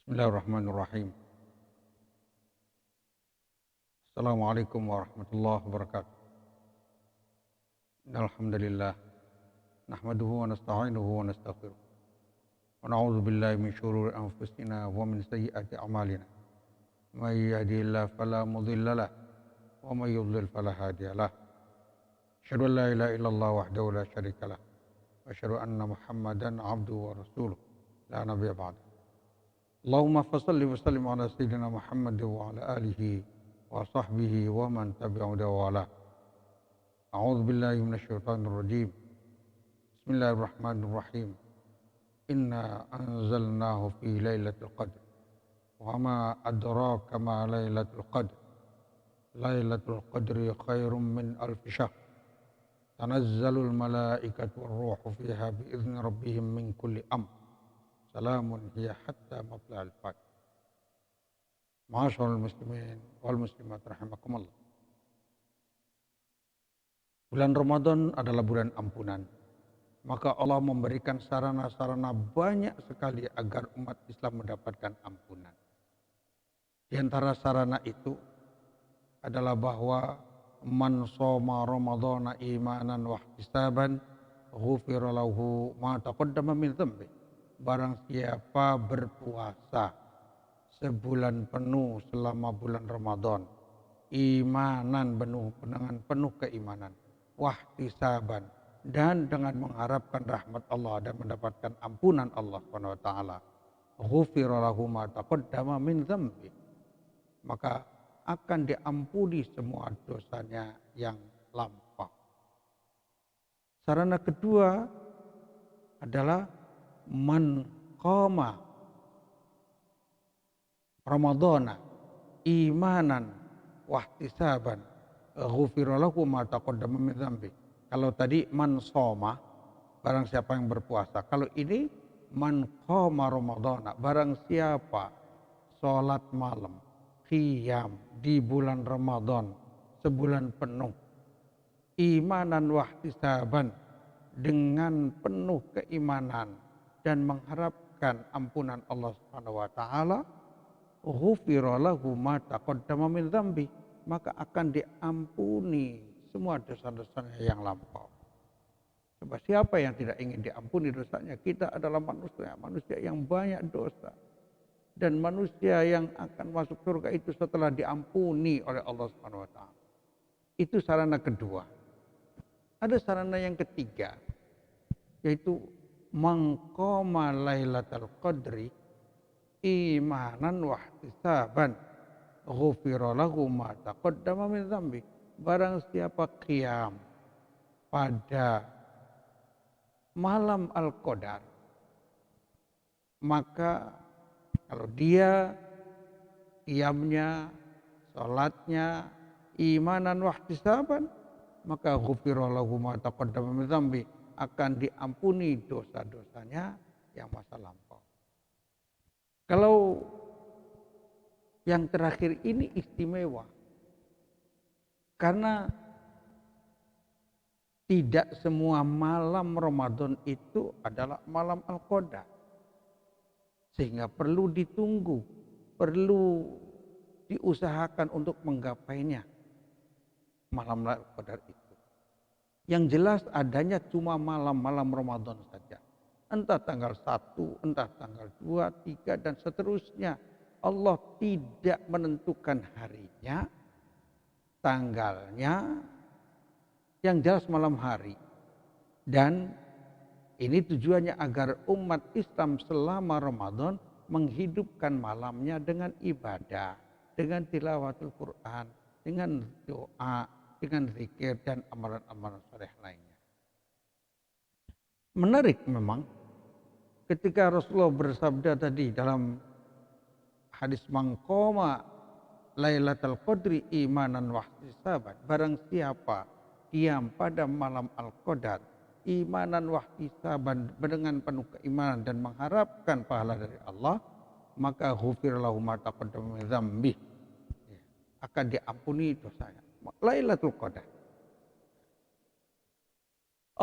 Bismillahirrahmanirrahim. Assalamualaikum warahmatullahi wabarakatuh. Alhamdulillah. Nahmaduhu wa nasta'inuhu wa nastaghfiruh. Wa na'udzu billahi min syururi anfusina wa min sayyiati a'malina. May yahdihillahu fala mudilla lahu wa may yudlil fala hadiya lahu. Asyhadu an la ilaha illallah wahdahu la syarika lah. Wa asyhadu anna Muhammadan 'abduhu wa rasuluh. La nabiyya ba'da. Allahumma fassalli wa sallim ala sayyidina Muhammad wa ala alihi wa sahbihi wa man tabi'ahu wa ala. A'udzu billahi minasyaitonir rajim. Bismillahirrahmanirrahim. Inna anzalnahu fi lailatul qadr. Wa ma adraka ma lailatul qadr. Lailatul qadri khairum min alfi syahr. Tanazzalul malaikatu war-ruhu fiha bi idzni rabbihim min kulli amr. Salamun hiya hatta matla'il fajr. Ma'asyiral muslimin wal muslimat rahimakumullah. Bulan Ramadan adalah bulan ampunan. Maka Allah memberikan sarana-sarana banyak sekali agar umat Islam mendapatkan ampunan. Di antara sarana itu adalah bahwa man shoma ramadhana imanan wa ihtisaban ghufira lahu ma taqaddama min dhanbi. Barang siapa berpuasa sebulan penuh selama bulan Ramadan, imanan dengan penuh keimanan, wahtisaban, dan dengan mengharapkan rahmat Allah dan mendapatkan ampunan Allah Subhanahu wa taala, ghufira lahu ma taqaddama min dhanbi, maka akan diampuni semua dosanya yang lampau. Sarana kedua adalah man qama ramadhana imanan wahtisaban ghufira lahu ma taqaddama min dhanbi. Kalau tadi man shoma, barang siapa yang berpuasa. Kalau ini man qama ramadhana, barang siapa salat malam qiyam di bulan Ramadan sebulan penuh, imanan wahtisaban, dengan penuh keimanan dan mengharapkan ampunan Allah Subhanahu wa taala, ghufira lahu ma taqaddama min dhanbi, maka akan diampuni semua dosa-dosanya yang lampau. Coba siapa yang tidak ingin diampuni dosanya? Kita adalah manusia yang banyak dosa. Dan manusia yang akan masuk surga itu setelah diampuni oleh Allah Subhanahu wa taala. Itu sarana kedua. Ada sarana yang ketiga, yaitu mangqama lailatul qadri imanan wahtisaban ghufira lahu ma taqaddama min dhanbi. Barang siapa qiyam pada malam Al-Qadar, maka kalau dia qiyamnya, salatnya imanan wahtisaban, maka ghufira lahu ma taqaddama min dhanbi, akan diampuni dosa-dosanya yang masa lampau. Kalau yang terakhir ini istimewa, karena tidak semua malam Ramadan itu adalah malam Al-Qadar. Sehingga perlu ditunggu, perlu diusahakan untuk menggapainya malam Al-Qadar itu. Yang jelas adanya cuma malam-malam Ramadan saja. Entah tanggal 1, entah tanggal 2, 3, dan seterusnya. Allah tidak menentukan harinya, tanggalnya, yang jelas malam hari. Dan ini tujuannya agar umat Islam selama Ramadan menghidupkan malamnya dengan ibadah, dengan tilawatul Quran, dengan doa, dengan zikir dan amalan-amalan saleh lainnya. Menarik memang ketika Rasulullah bersabda tadi dalam hadis mangqama lailatul qadri imanan wahtisaban, barang siapa diam pada malam Al-Qadar imanan wahtisaban, dengan penuh keimanan dan mengharapkan pahala dari Allah, maka ghufir lahu ma taqaddama min dzambi, akan diampuni dosanya. Lailatul Qadar.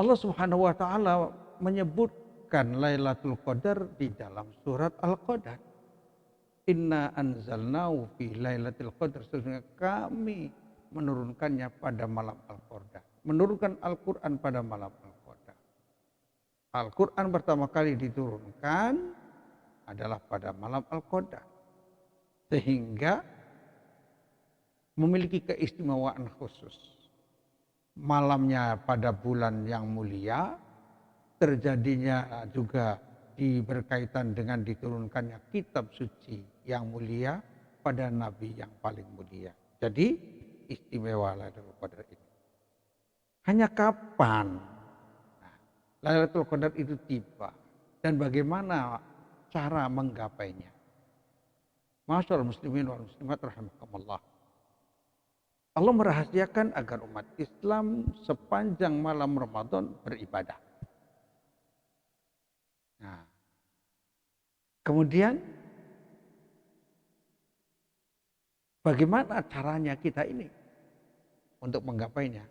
Allah Subhanahu wa taala menyebutkan Lailatul Qadar di dalam surat Al-Qadar. Inna anzalnahu fi lailatul qadar. Sesungguhnya kami menurunkannya pada malam Al-Qadar. Menurunkan Al-Quran pada malam Al-Qadar. Al-Quran pertama kali diturunkan adalah pada malam Al-Qadar. Sehingga memiliki keistimewaan khusus. Malamnya pada bulan yang mulia, terjadinya juga berkaitan dengan diturunkannya kitab suci yang mulia pada nabi yang paling mulia. Jadi istimewa Lailatul Qadar ini. Hanya kapan Lailatul Qadar itu tiba dan bagaimana cara menggapainya? Masyaallah muslimin wal muslimat rahimakumullah. Allah merahasiakan agar umat Islam sepanjang malam Ramadan beribadah. Nah, kemudian bagaimana caranya kita ini untuk menggapainya?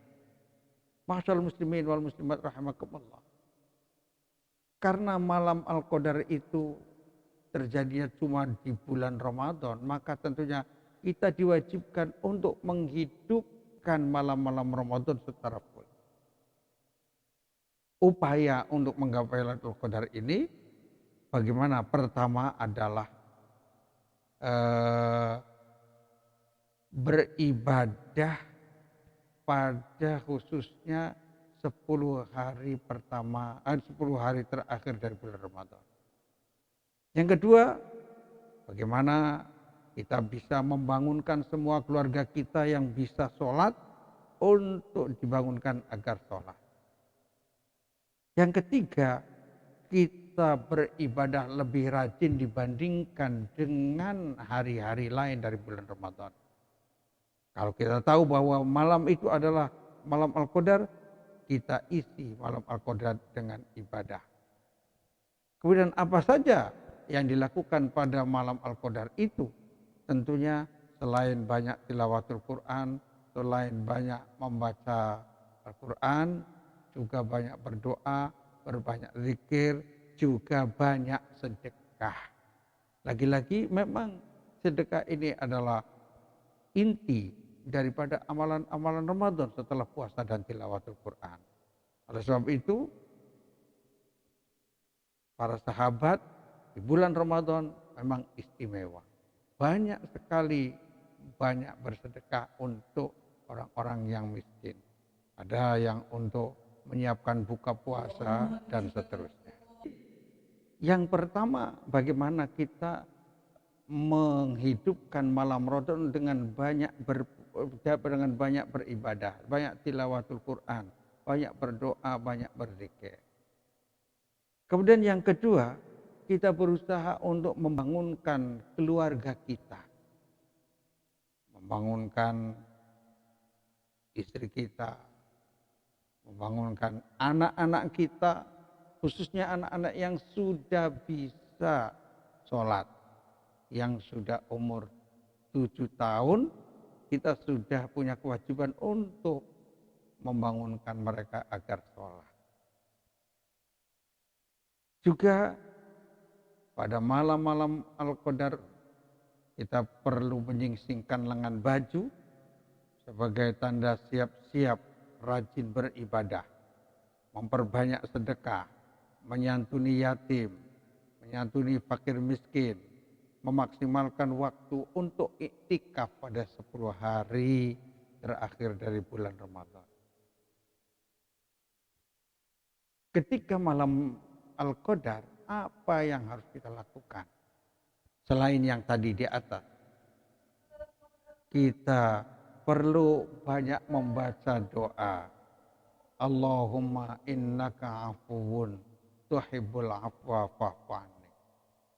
Masyaallah muslimin wal muslimat rahimakumullah. Karena malam Al-Qadar itu terjadinya cuma di bulan Ramadan, maka tentunya kita diwajibkan untuk menghidupkan malam-malam Ramadan secara full. Upaya untuk menggapai Lailatul Qadar ini bagaimana? Pertama adalah beribadah pada khususnya 10 hari pertama, 10 hari terakhir dari bulan Ramadan. Yang kedua, bagaimana kita bisa membangunkan semua keluarga kita yang bisa sholat untuk dibangunkan agar sholat. Yang ketiga, kita beribadah lebih rajin dibandingkan dengan hari-hari lain dari bulan Ramadan. Kalau kita tahu bahwa malam itu adalah malam Al-Qadar, kita isi malam Al-Qadar dengan ibadah. Kemudian apa saja yang dilakukan pada malam Al-Qadar itu? Tentunya selain banyak tilawatul Quran, selain banyak membaca Al-Quran, juga banyak berdoa, berbanyak zikir, juga banyak sedekah. Lagi-lagi memang sedekah ini adalah inti daripada amalan-amalan Ramadan setelah puasa dan tilawatul Quran. Oleh sebab itu, para sahabat di bulan Ramadan memang istimewa. Banyak sekali bersedekah untuk orang-orang yang miskin. Ada yang untuk menyiapkan buka puasa dan seterusnya. Yang pertama, bagaimana kita menghidupkan malam Ramadan dengan banyak beribadah, banyak tilawatul Quran, banyak berdoa, banyak berzikir. Kemudian yang kedua, kita berusaha untuk membangunkan keluarga kita. Membangunkan istri kita, membangunkan anak-anak kita, khususnya anak-anak yang sudah bisa sholat, yang sudah umur 7 tahun, kita sudah punya kewajiban untuk membangunkan mereka agar sholat. Juga pada malam-malam Al-Qadar kita perlu menyingsingkan lengan baju sebagai tanda siap-siap rajin beribadah, memperbanyak sedekah, menyantuni yatim, menyantuni fakir miskin, memaksimalkan waktu untuk iktikaf pada 10 hari terakhir dari bulan Ramadan. Ketika malam Al-Qadar, apa yang harus kita lakukan? Selain yang tadi di atas, kita perlu banyak membaca doa. Allahumma innaka afuwun tuhibbul afwa fa'fu anni.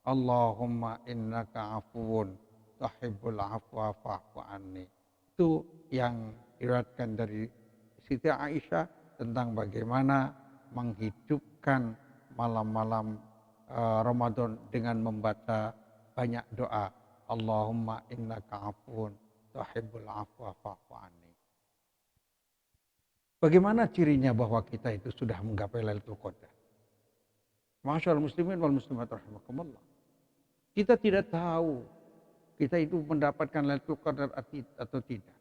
Allahumma innaka afuwun tuhibbul afwa fa'fu anni. Itu yang diriwayatkan dari Siti Aisyah tentang bagaimana menghidupkan malam-malam Ramadan dengan membaca banyak doa. Allahumma innaka afuwun tuhibbul afwa fa'fu anni. Bagaimana cirinya bahwa kita itu sudah menggapai Lailatul Qadar? Masyaallah muslimin wal muslimat rahimakumullah. Kita tidak tahu kita itu mendapatkan Lailatul Qadar atau tidak.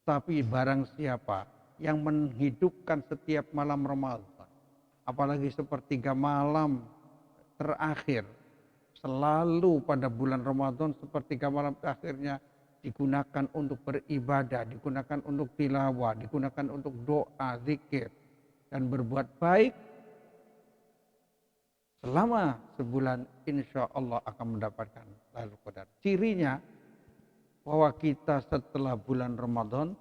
Tapi barang siapa yang menghidupkan setiap malam Ramadan, apalagi sepertiga malam terakhir, selalu pada bulan Ramadan sepertiga malam terakhirnya digunakan untuk beribadah, digunakan untuk tilawah, digunakan untuk doa, zikir, dan berbuat baik, selama sebulan insya Allah akan mendapatkan Lailatul Qadar. Cirinya bahwa kita setelah bulan Ramadan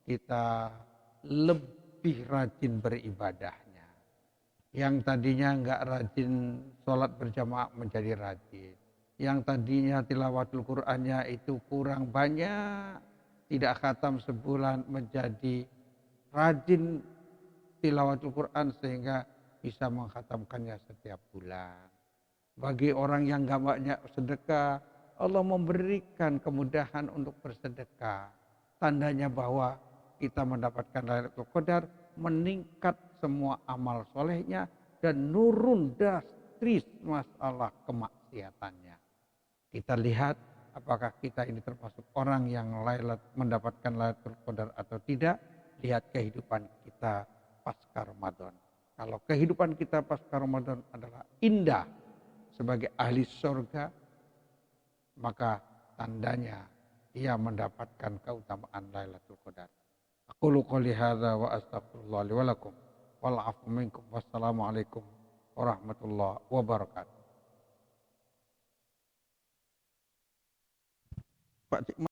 kita lebih rajin beribadahnya. Yang tadinya enggak rajin sholat berjamaah menjadi rajin. Yang tadinya tilawatul Qur'annya itu kurang banyak, tidak khatam sebulan menjadi rajin tilawatul Qur'an sehingga bisa mengkhatamkannya setiap bulan. Bagi orang yang enggak banyak sedekah, Allah memberikan kemudahan untuk bersedekah. Tandanya bahwa kita mendapatkan Lailatul Qadar, meningkat semua amal solehnya dan nurun drastis masalah kemaksiatannya. Kita lihat apakah kita ini termasuk orang yang mendapatkan Lailatul Qadar atau tidak. Lihat kehidupan kita pasca Ramadan. Kalau kehidupan kita pasca Ramadan adalah indah sebagai ahli surga, maka tandanya ia mendapatkan keutamaan Lailatul Qadar. Aqulu qouli hadza wa astaghfirullah li wa lakum wal 'afwu minkum. Wassalamualaikum warahmatullahi wabarakatuh. Pak